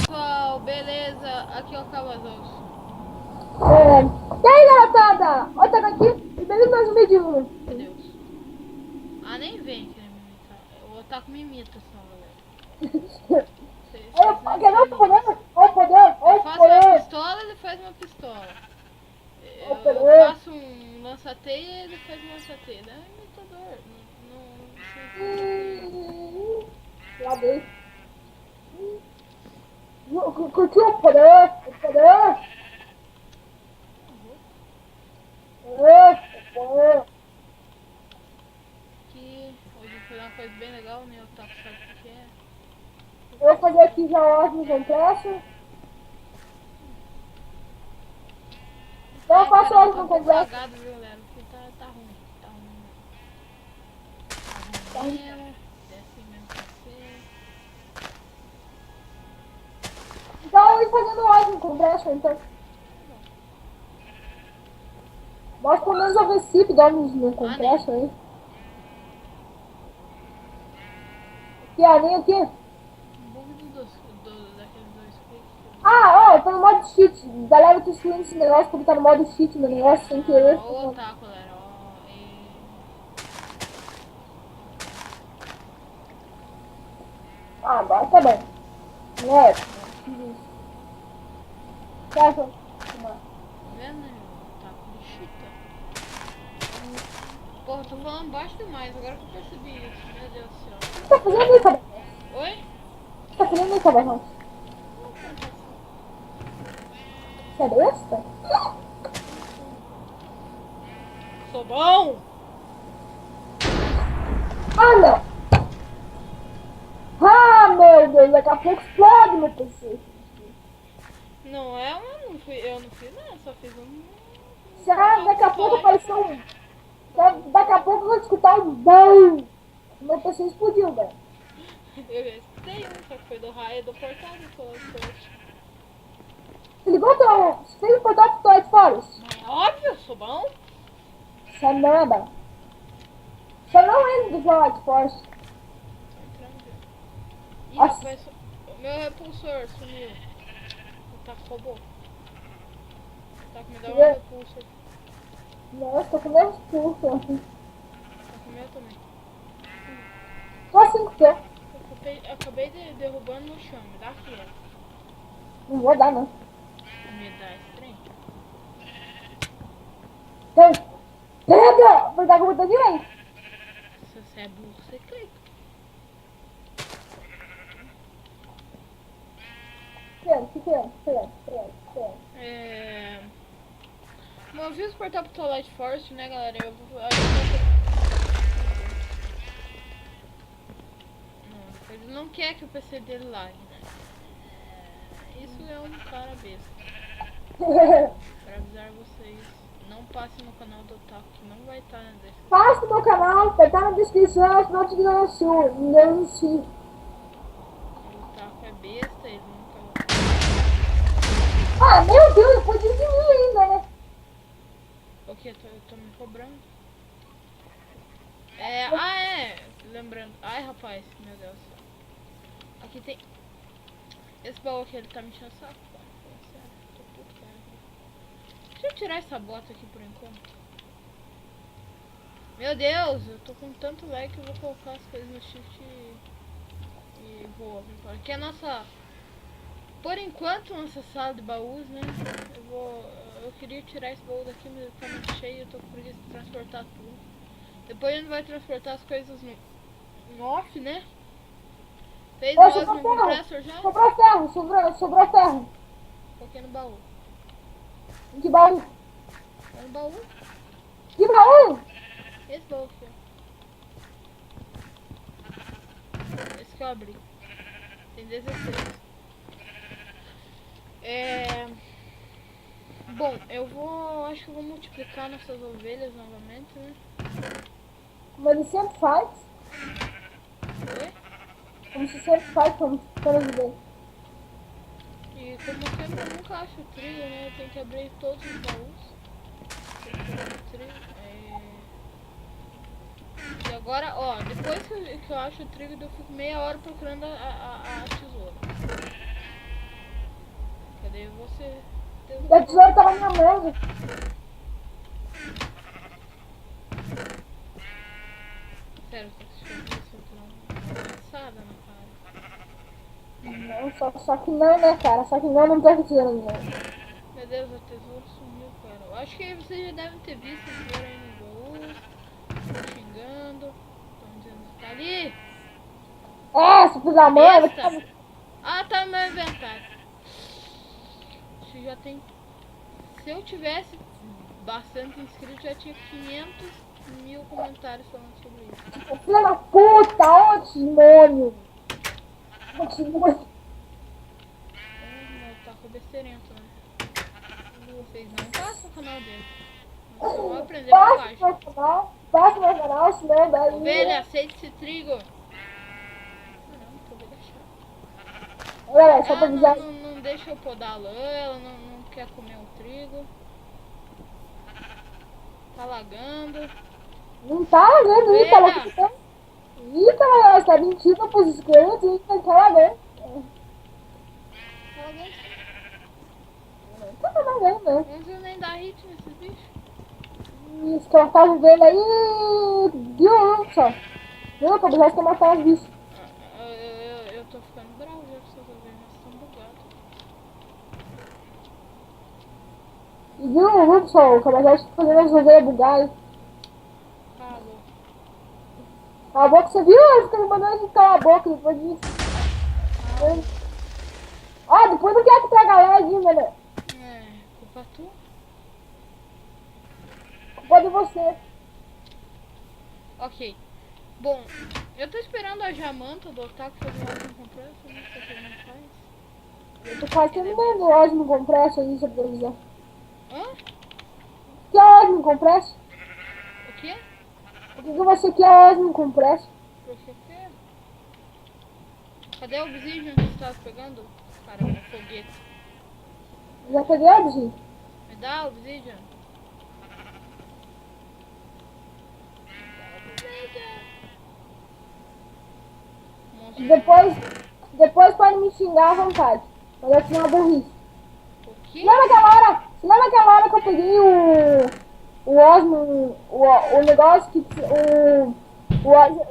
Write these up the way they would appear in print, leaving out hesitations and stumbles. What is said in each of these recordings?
Pessoal, beleza? Aqui é o Calazos. E aí, garotada? Olha, tá aqui. Bem-vindo mais um vídeo. Meu Deus. Ah, nem vem querer me imitar. O Otaku me imita só, galera. Vocês Olha, não quer ver o entendem poder? isso. Olha o poder, olha Eu o faço uma poder. pistola, ele faz uma pistola. Olha o Eu poder. faço um lança-teia, ele faz um lança-teia. É um imitador. Lá dentro. Curtiu o poder? O poder? O poder. Aqui, hoje eu vou fazer uma coisa bem legal, né? O Otaku sabe o que é. Eu vou fazer aqui já o ótimo compresso. Então eu faço o Caramba, tá ótimo um pouco compresso. lagado, viu, galera? Porque tá ruim. Tá ruim. Tá Tá ruim ruim. mesmo. É assim mesmo que tem que ser. Então eu vou fazendo o ótimo compresso, então. Mostra pelo menos o recipe do ótimo compresso aí. Aqui, ó, nem aqui. Um bug daqueles dois cliques. Ah, ó, tá no modo cheat. Galera, tô excluindo esse negócio porque tá no modo cheat meu negócio sem querer. Ó o Otaku, galera. Ó, Ah, agora tá bom. É, certo? tá vendo, né? O Otaku de chita. Porra, tô falando baixo demais. Agora que eu percebi isso. Meu Deus do céu. O que tá fazendo aí, cabeção? Oi? O que tá fazendo aí, cabeção? Você é besta? Sou bom! Ah, não! Ah, meu Deus, daqui a pouco explode meu PC. Não é, eu não fiz nada, só fiz um. Já daqui a pouco apareceu um. Já, daqui a pouco eu vou escutar um BAM. Meu PC explodiu, velho. Eu já escutei um, só que foi do raio do portal do sorte. Você ligou teu. Você fez o portal pro Toy Forest? Mas é óbvio, sou bom. Isso é nada. Só não entra do Toy Forest. Tô entrando. Ih, Nossa. rapaz, o meu repulsor sumiu. Tá robô. Tá com me dá um repulsor. Nossa, tô com menos pulso aqui. Tá com o meu também. Só 5 que eu. Acabei derrubando no chão, me dá aqui, ó. Não vou dar, não. Me dá esse trem. Então, pega! Vou dar com o botão direito. Se você é burro, você clica. Bom, eu vi os portar pro Twilight Forest, né, galera? Eu vou. Não, ele não quer que o PC dele lague, né? Isso é um cara besta. Pra avisar vocês, não passe no canal do Otaku, que não vai estar na descrição. Passa no meu canal, vai estar na descrição, senão te denuncio. Me denuncio. O Otaku é besta, ele nunca. Ah, meu Deus, depois de mim ainda, né? O que? Eu tô me cobrando? É. Lembrando. Ai, rapaz, meu Deus. Aqui tem. Esse baú aqui, ele tá me enchendo o saco. Sério, tô puto com ele. Deixa eu tirar essa bota aqui por enquanto. Meu Deus, eu tô com tanto lag que eu vou colocar as coisas no shift e vou. Aqui é a nossa. Por enquanto, nossa sala de baús, né? Eu queria tirar esse baú daqui, mas ele tá muito cheio. Eu tô com preguiça de transportar tudo. Depois a gente vai transportar as coisas no off, né? Fez o Sobrou Osmo Compressor já? Sobrou ferro, sobrou ferro. Coloquei no baú. Em que baú? Tá no baú? Que baú? Esse baú aqui, ó. Esse que eu abri. Tem 16. Bom, acho que eu vou multiplicar nossas ovelhas novamente, né? Como ele sempre faz. Oi? Como se sempre faz, como bem. E como sempre eu nunca acho trilho, né? Eu tenho que abrir todos os baús. Tem que abrir trilho. agora, ó, depois que eu acho o trigo, eu fico meia hora procurando a tesoura. Cadê você? A tesoura tá na minha mão. Sério, tá assistindo isso? Eu tô uma cansada na cara. Não, só que não, né, cara? Só que não tem tesoura não. Meu Deus, a tesoura sumiu, cara. Eu acho que vocês já devem ter visto a tesoura aí no baú. Tô xingando. Estão dizendo que tá ali. Se eu fizer a mão, eu vou Besta. te... Ah, tá no meu inventário. Isso já tem... Se eu tivesse bastante inscritos, já tinha 500 mil comentários falando sobre isso. Filha da puta, ó, demônio. Ó, demônio. Meu taco besteirento, né? Vocês não passam o canal dele. Vocês vão aprender por Passa baixo. meu canal, passa meu canal, senão daí... Ovelha, aceite esse trigo. Caramba, que ovelha chata. Galera, só pra Ela avisar... não deixa eu podar a lã, ela não quer comer o trigo. Tá lagando. Não tá lagando, ih, tá Ovelha. lagando. Ih, cara, você tá mentindo pros inscritos, ih, tá lagando. Tá lagando. Não tá lagando, né? Não precisa nem dar hit nesses bichos. Isso que ela tá vendo aí, viu, só. Viu, pra avisar que eu matar os bichos. Eu tô ficando bravo já com essas ovelhas, estão bugadas. E viu, pessoal, o camarada tá fazendo as ovelhas bugar. Calou. Cala a boca, você viu? Ele fica me mandando de calar a boca depois disso. Ó, depois não quer que traga lag, né? É, culpa tua. Culpa de você. Ok. Bom, eu tô esperando a Jamanta do Otaku fazer uma com compressa, né? O que ele não faz. Eu tô quase terminando o Osmo Compresso aí, se eu quiser. Hã? O que é Osmo Compresso? O quê? O que você quer Osmo Compresso? Por que que? Cadê o Obsidian que você tava pegando? Caramba, foguete. Já peguei a Obsidian. Me dá o Obsidian? Monstro. Depois pode me xingar à vontade. Mas eu tinha uma burrice. O quê? Lembra aquela hora que eu peguei o Osmo, o negócio que...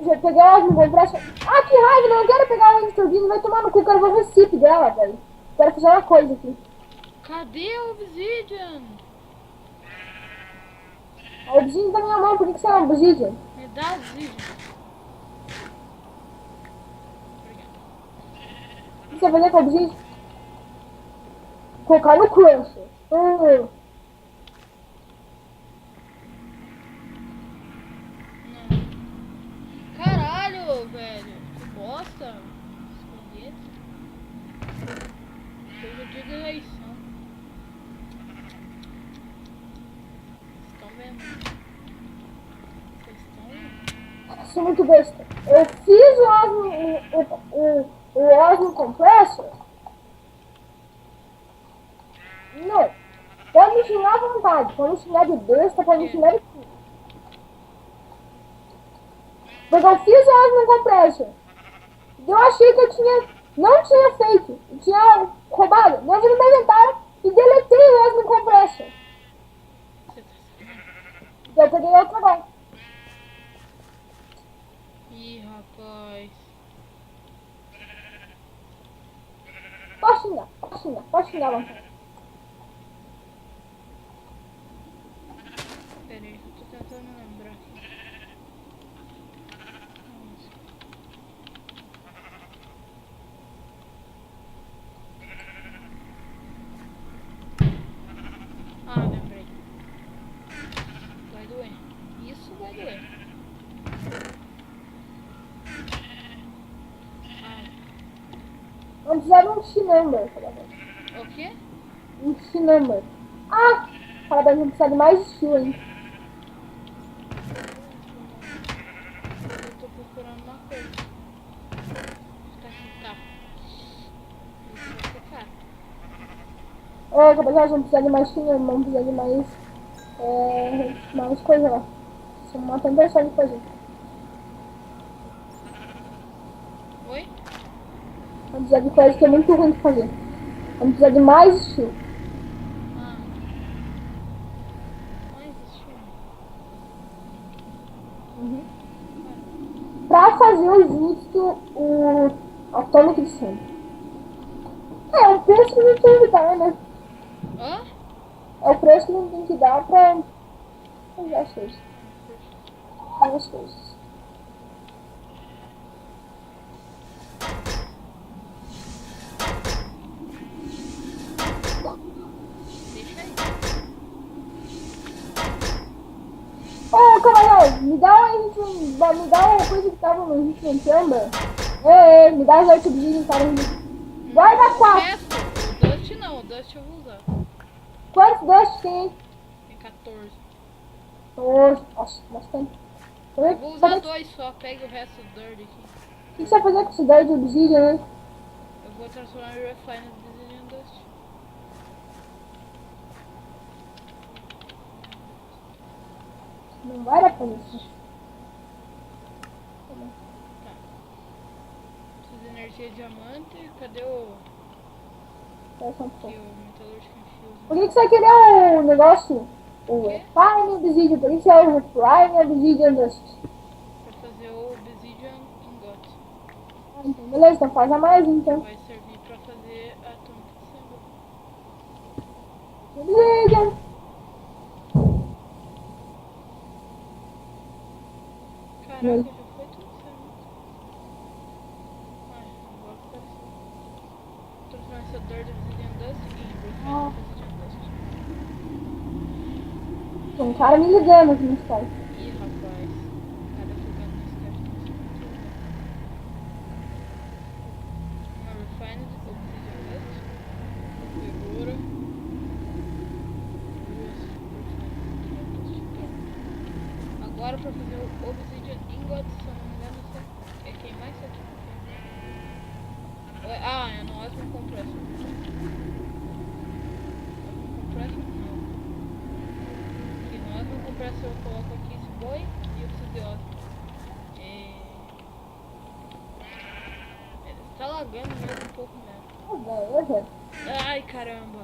já peguei o Osmo Compresso. Ah, que raiva, não quero pegar o Turbine, vai tomar no cu, quero ver o recipe dela, velho. Quero fazer uma coisa aqui. Cadê o Obsidian? A Obsidian tá na minha mão, por que você é uma Obsidian? Me dá o Obsidian. Obrigada. O que você vai fazer com a Obsidian? Colocar no Crunch. Não. Caralho, velho. Que bosta. Escolhete. Hoje é dia de eleição. Vocês estão vendo? Vocês estão vendo? Sou muito besta. Eu fiz o Osmo Compressor. Não. Pode me xingar à vontade. Pode me xingar de besta, pode me xingar de tudo. Porque eu fiz o Osmo Compressor. Eu achei que não tinha feito. Eu tinha roubado. Não vi no meu inventário e deletei o Osmo Compressor. Você tá sabendo? Então eu peguei outro agora. Ih, rapaz. Pode xingar à vontade. Pera aí, eu tô tentando lembrar aqui. Nossa. Ah, lembrei. Vai doer. Isso vai doer. Ai. Vamos precisar de um X-Number. O quê? Um X-Number. Ah! Parabéns, vamos precisar de mais estilo, hein? Eu tô procurando uma coisa. Tá aqui, tá. Isso vai ser caro. Ô, rapaziada, vamos precisar de mais X-Number, vamos precisar de mais... mais coisa lá. São uma tentação de fazer. Vamos precisar de coisa que é muito ruim de fazer. Vamos precisar de mais estilo. Ah. Não existe. Uhum. Pra fazer o justo, o atômico de sangue. É o preço que a gente tem que dar, né? Hã? É o preço que a gente tem que dar pra fazer as coisas. Fazer as coisas. Deixa aí. Ô, camarada, me dá uma coisa que tava no Hitman Chamber. Ei, me dá as 8 brilhos, cara. Guarda O 4. resto, o Dust não, o Dust eu vou usar. Quantos dust tem? Tem 14. Nossa, bastante. Eu vou usar 2 só, pega o resto do Dirt aqui. O que você vai fazer com esse Dirt de Obsidian, né? Eu vou transformar em Refined Obsidian Dust. Não vai dar pra isso. Tá. Preciso de energia diamante. Cadê o. Presta um Aqui, pouco. o Metallurgic Infuse? Por que você vai querer o negócio? O quê? Refine Obsidian. Por que você vai o Refine Obsidian Dust? Pra fazer o Obsidian Ingot. Ah, então beleza, então faz a mais então. Vai servir pra fazer a Atomic Symbol. Obsidian. Caraca, já foi tudo certo. Ai, agora que apareceu. Transformar essa Dirt Obsidian Dust em Refined Obsidian Dust. Tem um cara me ligando aqui no Skype. Ih, rapaz. Cara, jogando no Skype tá sendo muito legal. Uma Refined Obsidian Dust. Agora. Duas Refined Obsidian Dust. Agora pra fazer o Obsidian Ingot, se eu não me engano, é queimar isso aqui. Ah, é no Osmo Compressor. Osmo Compressor? Não. Aqui no Osmo Compressor eu coloco aqui esse boi e eu preciso de Osmo. Ele está lagando mesmo um pouco mesmo. Beleza. Ai, caramba.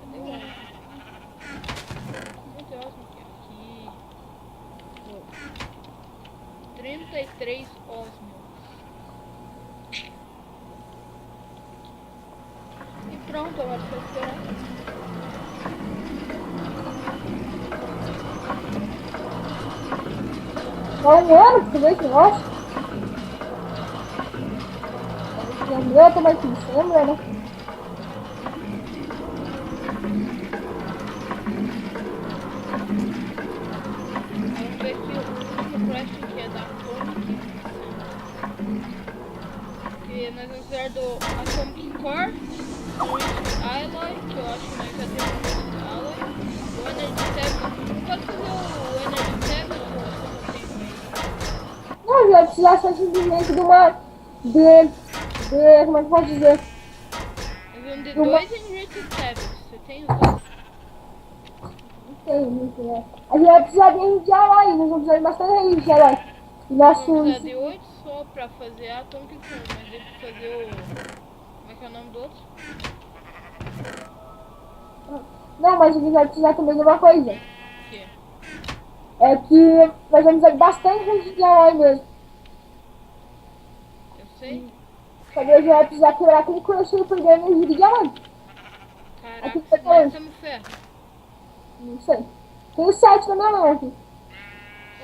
Cadê o Osmo? Muito Osmo aqui. Aqui. 33 Osmo. E pronto, agora só esperar. Há um ano que você vê esse negócio? Lembrou também que você lembra, né? Vamos ver aqui o último craft que é da Atomic. Que nós vamos usar do Atomic Core, do Rich Alloy, que eu acho que nós já temos o Rich Alloy, o Energy Tab. Pode fazer o Energy Tab ou você não tem aí? Não, vai precisar só simplesmente de uma. Como é que eu posso dizer? Nós vamos de 2 Enriched Tablets. Você tem os dois? Não sei, não sei. Né? A gente vai precisar de energia de alloy, nós vamos precisar de bastante energia de alloy. E nosso. Vamos precisar de 8 só pra fazer a Atomic Core, mas ele pra fazer o. Como é que é o nome do outro? Não, mas a gente vai precisar também de uma coisa. O quê? É que nós vamos precisar de bastante energia de alloy mesmo. Eu sei. Sabe, a gente vai precisar quebrar aquele crochet e perder a energia de diamante. Caraca, Aqui se tá nós dois. temos ferro. Não sei. Tem 7 na minha mão aqui.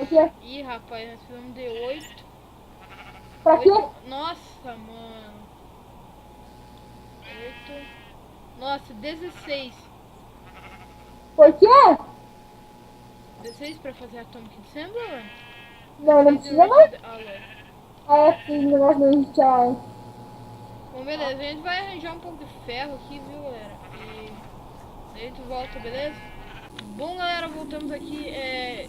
Aqui, Ih, rapaz, nós precisamos de 8. pra quê? Nossa, mano. 8. Nossa, 16. Por quê? 16 pra fazer Atomic Assembler? Não, não precisa não. Alloy. Ah, é que o negócio da energia de alloy. Bom, beleza, a gente vai arranjar um pouco de ferro aqui, viu, galera? E daí a gente volta, beleza? Bom, galera, voltamos aqui.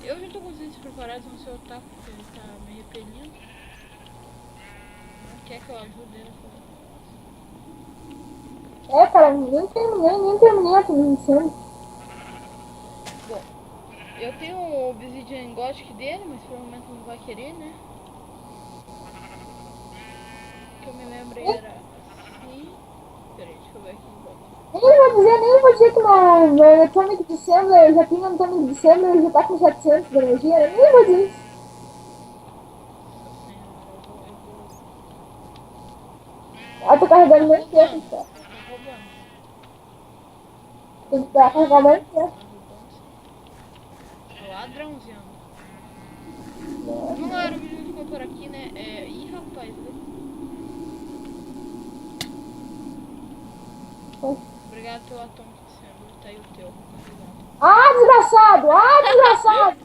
Eu já tô com os vídeos preparados no seu taco, porque ele tá me repelindo. Não quer que eu ajude ele a fazer. É, cara, nem terminei a transmissão. Bom, eu tenho o Obsidian Gothic dele, mas provavelmente não vai querer, né? que eu me lembrei era assim. Peraí, deixa eu ver aqui em volta. Nem vou dizer que meu Atomic December já tem Atomic December, já tá com 700 de energia, nem vou dizer isso. Nossa senhora, eu vou. Eu tô carregando muito tempo, Roubando. cara. Tá roubando. Tem que carregar muito tempo. Tá roubando sim. É ladrãozinho. Vamos lá, o vídeo ficou por aqui, né? Ih, rapaz. Obrigado pelo Atomic December. Tá aí o teu. Ah, desgraçado! Ah, desgraçado!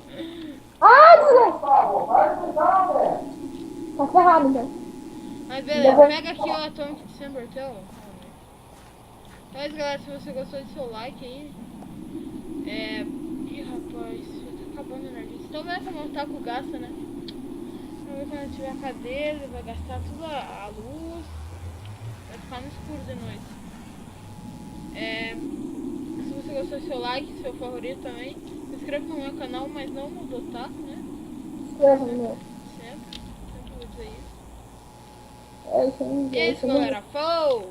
Ah, desgraçado! Tá ferrado, então. Mas beleza, pega aqui o Atomic December teu. Então é isso, galera. Se você gostou, deixa seu like aí. Ih, rapaz, já tá acabando a energia. Então vai como tá com gasta, né? Vamos ver quando tiver a cadeira, ele vai gastar toda a luz. Vai ficar no escuro de noite. Se você gostou, seu like, seu favorito também. Se inscreva no meu canal, mas não no do Taco, né? Escreva no meu. Sempre vou dizer isso. É isso aí. E é isso, galera. Falou!